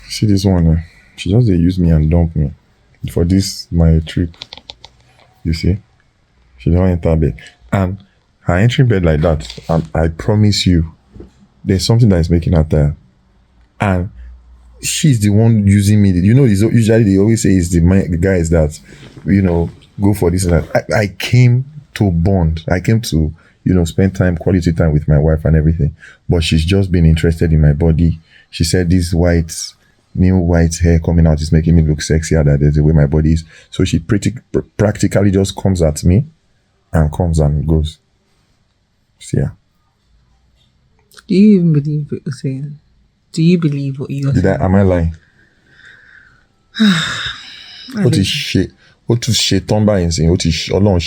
See this one. She just they use me and dump me for this my trip. You see, she don't enter bed, and her entering bed like that. I promise you, there's something that is making her tired, and she's the one using me. You know, usually they always say it's the guys that, you know, go for this and that. I came to bond. I came to, you know, spend quality time with my wife and everything. But she's just been interested in my body. She said this new white hair coming out is making me look sexier than the way my body is. So she practically just comes at me and comes and goes. See ya. Do you even believe what you're saying? Do you believe what you're saying? Am I lying? What is shit? What is shit on by saying? What is Ọlọ́run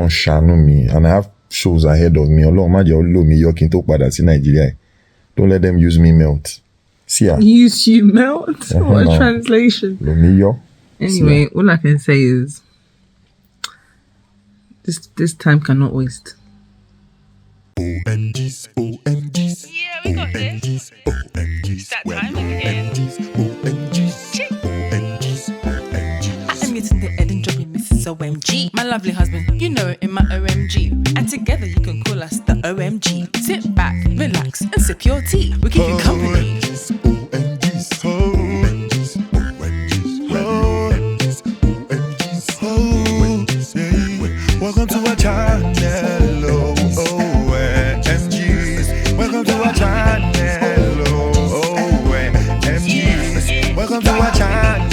ṣàánú mi, and I have shows ahead of me. Ọlọ́run má jẹ́ ó lò mí yọ kí n tó padà sí Nàìjíríà. Don't let them use me melt. See ya. Use you melt? What a translation. Lò mí yọ. Anyway, all I can say is this time cannot waste. OhEmGees, OhEmGees. Yeah, we got this. OhEmGees. That time again. OhEmGees, OhEmGees, OhEmGees. I'm getting the Ellen job with Mrs. OMG. My lovely husband, you know, in my OMG. And together you can call us the OMG. Sit back, relax, and sip your tea. We keep you company. OhEmGees, OhEmGees, OhEmGees, OhEmGees, OhEmGees, OhEmGees. Welcome to our channel. Welcome to our channel, OhEmGees. Welcome to our channel,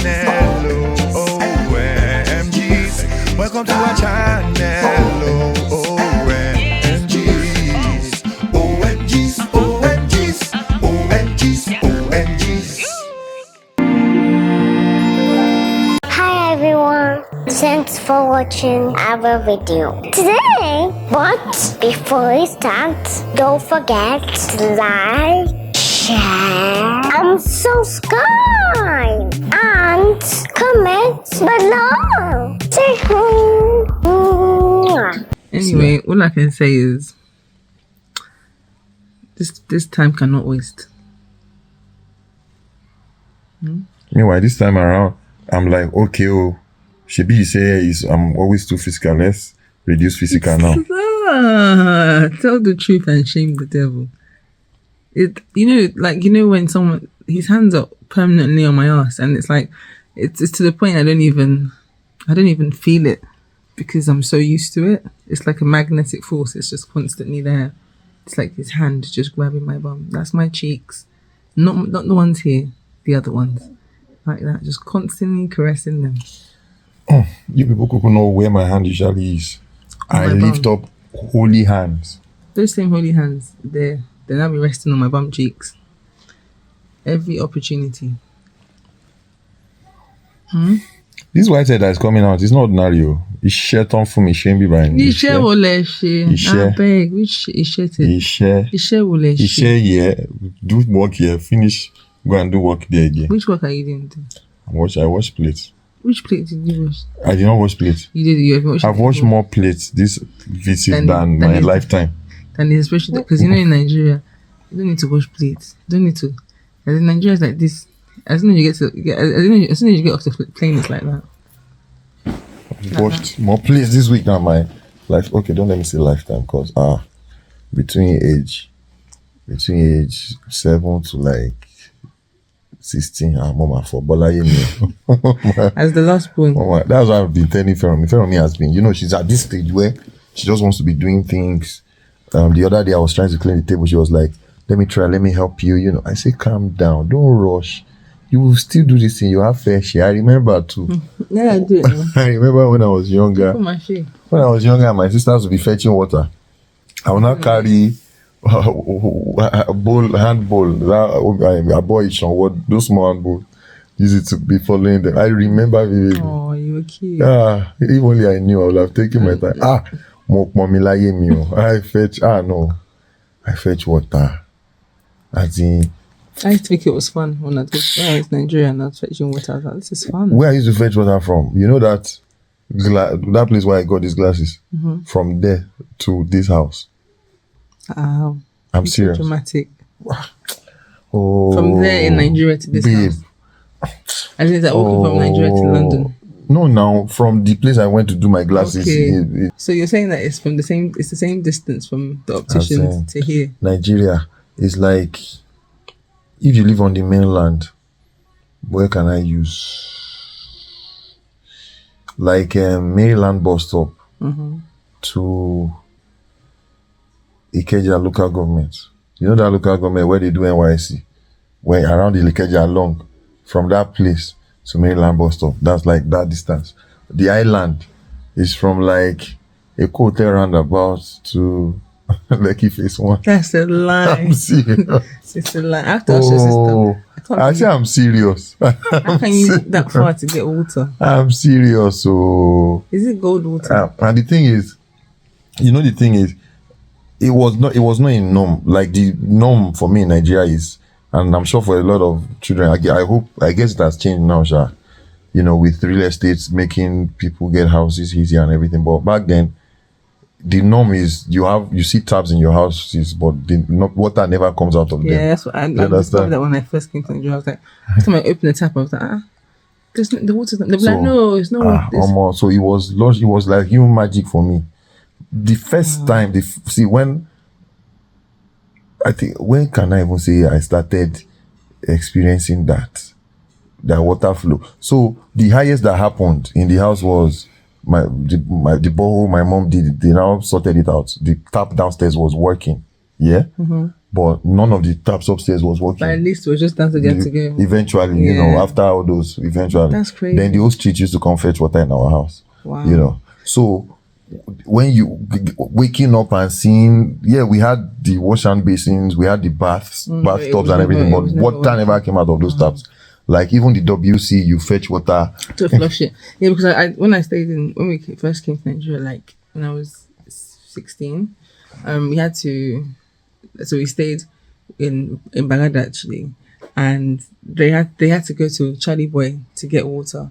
OhEmGees. Welcome to our channel, OhEmGees. OhEmGees, OhEmGees, OhEmGees, OhEmGees. Hi everyone, thanks for watching our video today. But before we start, don't forget to like, share, and subscribe, and comment below. Say hi. Anyway, all I can say is this time cannot waste. Meanwhile, this time around, I'm like, okay, Shebi you say I'm always too physical. Let's reduce physical now. Tell the truth and shame the devil. When someone his hands are permanently on my ass, and it's like it's to the point I don't even feel it because I'm so used to it. It's like a magnetic force. It's just constantly there. It's like his hand just grabbing my bum. That's my cheeks, not the ones here, the other ones, like that, just constantly caressing them. You people could know where my hand usually is. I lift up holy hands. Those same holy hands, they're now be resting on my bum cheeks. Every opportunity. This white hair that is coming out is not ordinary. It's shirt on for me, shame be by me. Iṣẹ́ wo lẹ ṣe? I beg, which iṣẹ́ te? Iṣẹ́ wo lẹ ṣe? Iṣẹ́ here, do work here, finish, go and do work there again. Which work are you doing? I wash plates. Which plate did you wash? I did not wash plates. You did. You have washed. I've washed more plates this visit than my lifetime. And especially because in Nigeria, you don't need to wash plates. You don't need to. As in Nigeria is like this. As soon as you get off the plane, it's like that. I've washed more plates this week than my life. Okay, don't let me say lifetime, because between age 7 to like 16, mama for Bola. As the last one. That's what I've been telling Feromi has been, she's at this stage where she just wants to be doing things. The other day I was trying to clean the table. She was like, let me help you. I say, calm down, don't rush. You will still do this thing. You have fair share. I remember too. Yeah, I do. I remember when I was younger. When I was younger, my sisters would be fetching water. I will not carry a hand bowl. A boy on what those small hand bowls. Use it to be following them. I remember vividly. Oh, you were cute. If only I knew, I would have taken my time. I fetch water. As in, I used to think it was fun when I was Nigeria and I was fetching water. I was like, this is fun. Where I used to fetch water from, you know that place where I got these glasses? From there to this house. I'm serious. Dramatic. Oh. From there in Nigeria to this babe. house? I think that walking from Nigeria to London. No, now from the place I went to do my glasses. Okay. So you're saying that it's the same distance from the optician to here. Nigeria is like, if you live on the mainland, where can I use? Like Maryland bus stop to Ikeja local government. You know that local government where they do NYC? Where around the Ikeja along, from that place to Maryland bus stop. That's like that distance. The island is from like a hotel roundabout to Lekki phase 1. That's a lie. I'm serious. It's a lie. I have to ask your sister. I say I'm serious. How can you that far to get water? I'm serious. So is it gold water? and the thing is, it was not a norm. Like the norm for me in Nigeria is, and I'm sure for a lot of children, I guess it has changed now, Sha. You know, with real estate making people get houses easier and everything. But back then, the norm is you see taps in your houses, but water never comes out of them. Yeah, that's what I understand. That when I first came to Nigeria, I was like, every time I opened the tap, I was like, the water's not. They're like, no, it's not. So it was like human magic for me. The first time, when can I even say I started experiencing that water flow? So the highest that happened in the house was the borehole my mom did. They now sorted it out. The tap downstairs was working, but none of the taps upstairs was working. But at least it was just down to get together. Eventually, you know, after all those, that's crazy. Then the whole street used to come fetch water in our house. Wow. You know, so when you waking up and seeing, we had the wash hand basins, we had the bathtubs and everything, but water never came out of those taps. Like even the WC, you fetch water to flush it. Yeah, because when we first came to Nigeria, like when I was 16, we stayed in Baghdad actually, and they had to go to Charlie Boy to get water.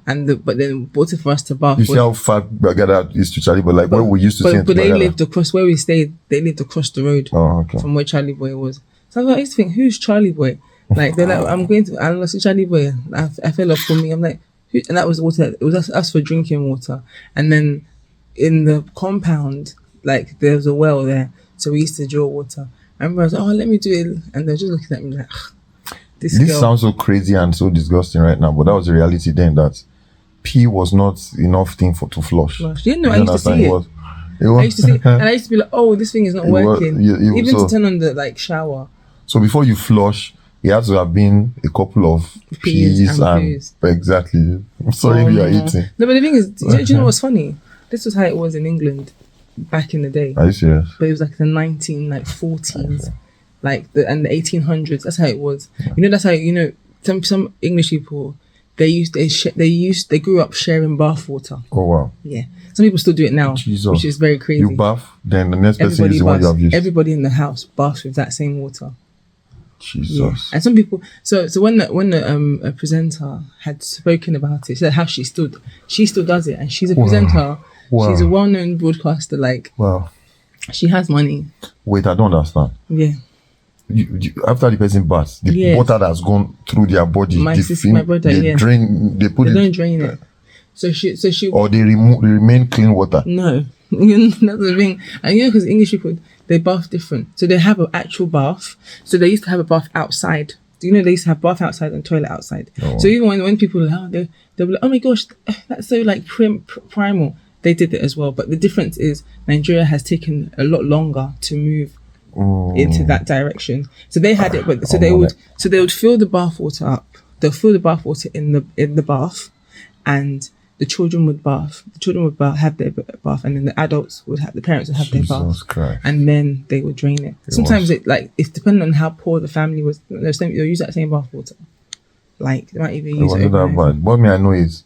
But then water for us to bath. You see how far Baghdad is to Charlie Boy? Like where we used to see. But they lived across where we stayed. They lived across the road from where Charlie Boy was. So I used to think, who's Charlie Boy? Like they're like, I lost to Charlie Boy. I fell off for me. I'm like, who? And that was water. It was us for drinking water. And then in the compound, like there was a well there, so we used to draw water. I remember I was like, let me do it, and they're just looking at me like, this sounds so crazy and so disgusting right now, but that was the reality then. That pee was not enough thing to flush. Yeah, no, I used to see it. I used to see it, and I used to be like, this thing is not working. Even to turn on the shower. So before you flush, it has to have been a couple of peas and exactly. I'm sorry if you are eating. No, but the thing is, do you know what's funny? This was how it was in England back in the day. Are you serious? But it was like the 1940s, and the 1800s. That's how it was. You know, that's how some English people they grew up sharing bath water. Oh wow. Yeah. Some people still do it now, Jesus. which is very crazy. You bath, then the next person is the one you have used. Everybody in the house baths with that same water. Jesus. Yeah. And some people, so when the presenter had spoken about it, she said how she still does it, and she's a presenter. Wow. She's a well-known broadcaster. Wow. She has money. Wait, I don't understand. Yeah. You, after the person baths, the water that's gone through their body, my brother, they drain. They don't drain it. So she or they remain clean water. No, that's the thing. And because English people, they bath different. So they have an actual bath. So they used to have a bath outside. Do you know they used to have bath outside and toilet outside? Oh. So even when people are they'll be like, oh my gosh, that's so primal. They did it as well. But the difference is Nigeria has taken a lot longer to move into that direction. So they had it, but they would fill the bath water up. They'll fill the bath water in the bath, and the children would bath. The children would have their bath, and then the parents would have their bath, Christ. And then they would drain it. Sometimes it's depending on how poor the family was. They'll use that same bath water. Like they might even use it. What I know is,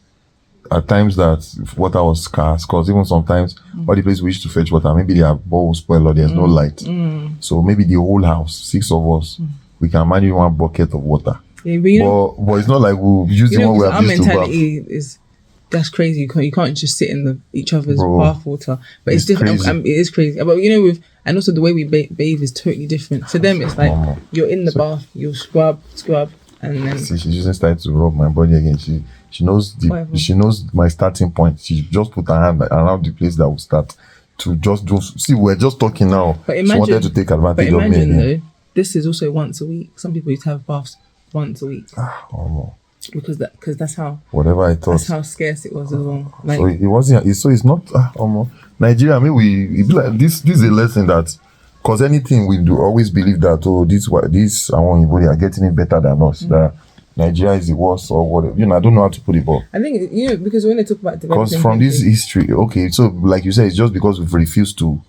at times that water was scarce, because even sometimes all the places we used to fetch water, maybe their bowl spoiled or there's no light. So maybe the whole house, 6 of us, we can manage 1 bucket of water. Yeah, but it's not like we'll use the one we have used to bath. Our mentality is that's crazy. You can't just sit in each other's Bro, bath water. But it's different. crazy. It is crazy. But and also the way we bathe is totally different. For them, it's like you're in the bath, you scrub, and then See, she just started to rub my body again. She knows Whatever. she knows my starting point. She just put her hand around the place that will start to just do. See, we're just talking now. But She imagine, wanted to take advantage of me imagine again. though, this is also once a week. Some people used to have baths once a week Oh, because that's how whatever I thought. that's how scarce it was as well. Like So it wasn't. It's not. Nigeria. I mean, it be like this. This is a lesson that, because anything we do, always believe that this I want you are getting it better than us. That Nigeria is the worst or whatever. I don't know how to put it, but I think because when they talk about because developing from this countries, history, okay. So like you said, it's just because we've refused to.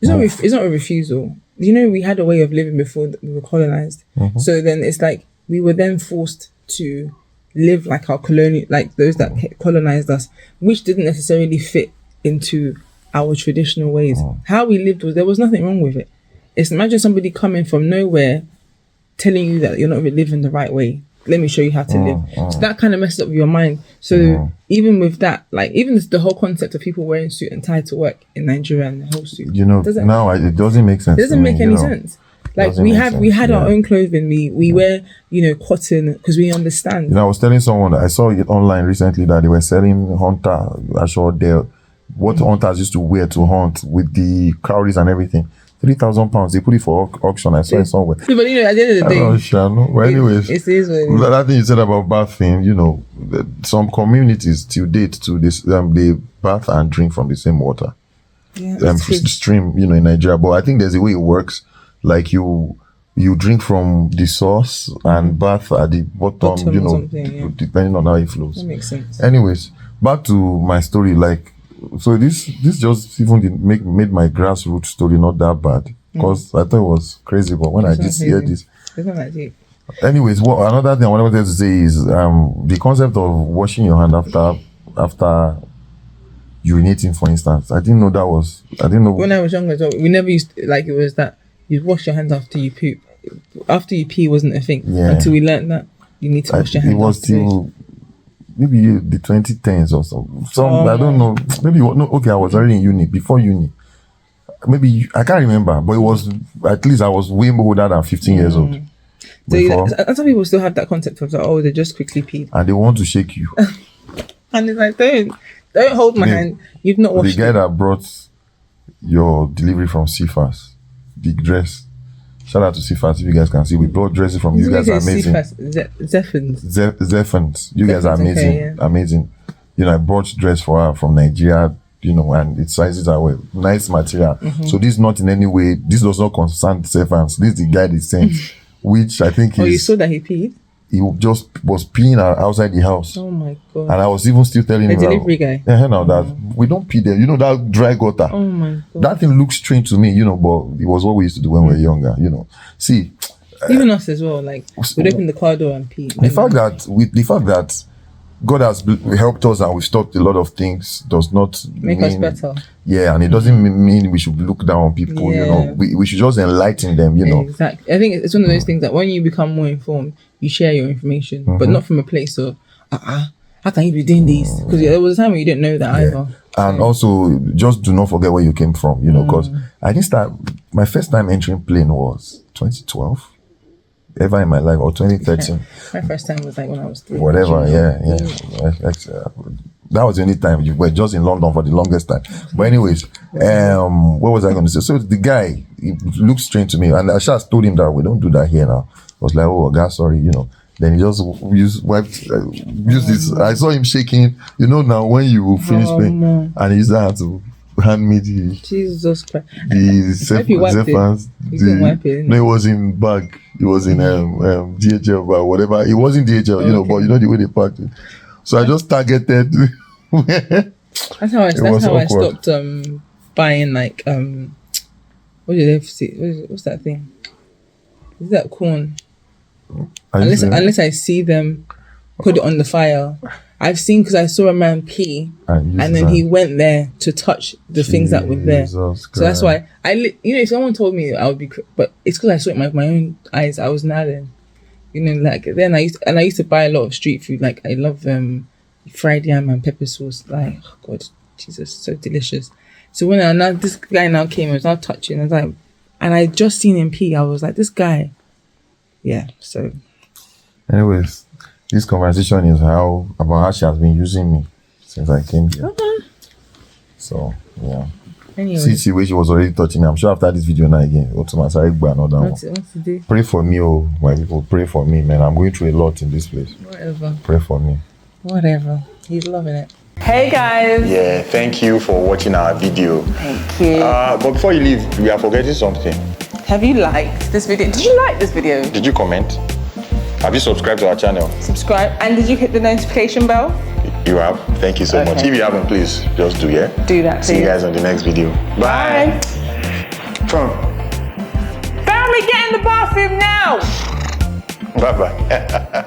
it's not a refusal. We had a way of living before we were colonized. So then it's like we were then forced to live like our like those that colonized us, which didn't necessarily fit into our traditional ways. How we lived there was nothing wrong with it. It's imagine somebody coming from nowhere telling you that you're not living the right way. Let me show you how to live. So that kind of messed up your mind. So even with that, like even the whole concept of people wearing suit and tie to work in Nigeria and the whole suit, Now it doesn't make sense. it doesn't make any sense. Like Doesn't we make had sense, our yeah. own clothing. We wear cotton because we understand. I was telling someone that I saw it online recently that they were selling hunter. I saw what hunters used to wear to hunt with the cowries and everything. £3,000. They put it for auction. I saw it somewhere. Yeah, but at the end of the day, Oh, Shano. Well, anyways, it is what it is. that thing you said about bathing, some communities till date to this, they bath and drink from the same water, Yeah, it's true. stream, in Nigeria. But I think there's a way it works. Like you drink from the source and bath at the bottom, Bottom or something, yeah. depending on how it flows. That makes sense. Anyways, back to my story. Like, so this just even made my grassroots story not that bad because I thought it was crazy. But when I It's did not hear crazy. this, It's not that deep. anyways, another thing I wanted to say is the concept of washing your hand after urinating, for instance. I didn't know. When I was younger, as well, we never used it was that you'd wash your hands after you poop. After you pee wasn't a thing until we learned that you need to wash your hands. It was after. till maybe the 2010s or so. I don't know. Maybe okay. I was already in uni. Before uni, maybe I can't remember. But it was at least I was way older than 15 years old. So Before, some people still have that concept of like, they just quickly peed, and they want to shake you. and it's like don't hold my hand. You've not The washed guy it. that brought your delivery from CFAS, the dress. Shout out to CFAS if you guys can see. We brought dresses from you guys are amazing. Zephans. Zephans, you guys are Zephans, amazing, okay, yeah. amazing. I bought dress for her from Nigeria, and its sizes are well, nice material. So this not in any way. This does not concern Zephans. This is the guy they sent, which I think You saw that he peed? he just was peeing outside the house. Oh my god. And I was even still telling The him delivery guy? now that we don't pee there. That dry gutter. Oh my god. That thing looks strange to me, but it was what we used to do when we were younger. See, Even us as well, like we'd open the car door and pee. the fact that God has helped us and we've stopped a lot of things does not Make us better. Yeah, and it doesn't mean we should look down on people. Yeah. We should just enlighten them. Exactly. I think it's one of those things that when you become more informed, you share your information, but not from a place of how can you be doing this? Because there was a time when you didn't know that either. And also, just do not forget where you came from. Because I didn't start. My first time entering plane was 2012. Ever in my life, or 2013. My first time was like when I was 3. Whatever, yeah. That was the only time you were just in London for the longest time. But anyways, what was I going to say? So the guy, he looked strange to me, and I just told him that we don't do that here now. I was like, oh, God, sorry, Then he just used this. I saw him shaking. Now when you finish playing, and he used that to hand me the Jesus Christ. the Hope you wiped it. Zephans. You didn't wipe it, No, it was in bag. It was in DHL or whatever. It wasn't DHL, but the way they packed it. So I just targeted. That's how I awkward. stopped buying like what did they see? What's that thing? Is that corn? Unless I see them put it on the fire. I've seen, because I saw a man pee and then he went there to touch the things that were there. So that's why if someone told me I would be, but it's because I saw it with my own eyes. I was nodding, then I used to buy a lot of street food. Like I love fried yam and pepper sauce. Like, oh God, Jesus, so delicious. So when now this guy now came, I was now touching. I was like, and I just seen him pee. I was like, this guy, yeah. So, anyways, this conversation is about how she has been using me since I came here. So yeah. anyway, See where she was already touching me. I'm sure after this video now again, another one. what's to do? Pray for me, oh my people. Pray for me, man. I'm going through a lot in this place. Whatever. Pray for me. Whatever. He's loving it. Hey guys. Yeah, thank you for watching our video. Thank you. But before you leave, we are forgetting something. Have you liked this video? Did you like this video? Did you comment? Have you subscribed to our channel? Subscribe. And did you hit the notification bell? You have? Thank you so much. Okay. If you haven't, please just do, yeah? Do that, See you please. guys on the next video. Bye. From. Family, get in the bathroom now! Bye-bye.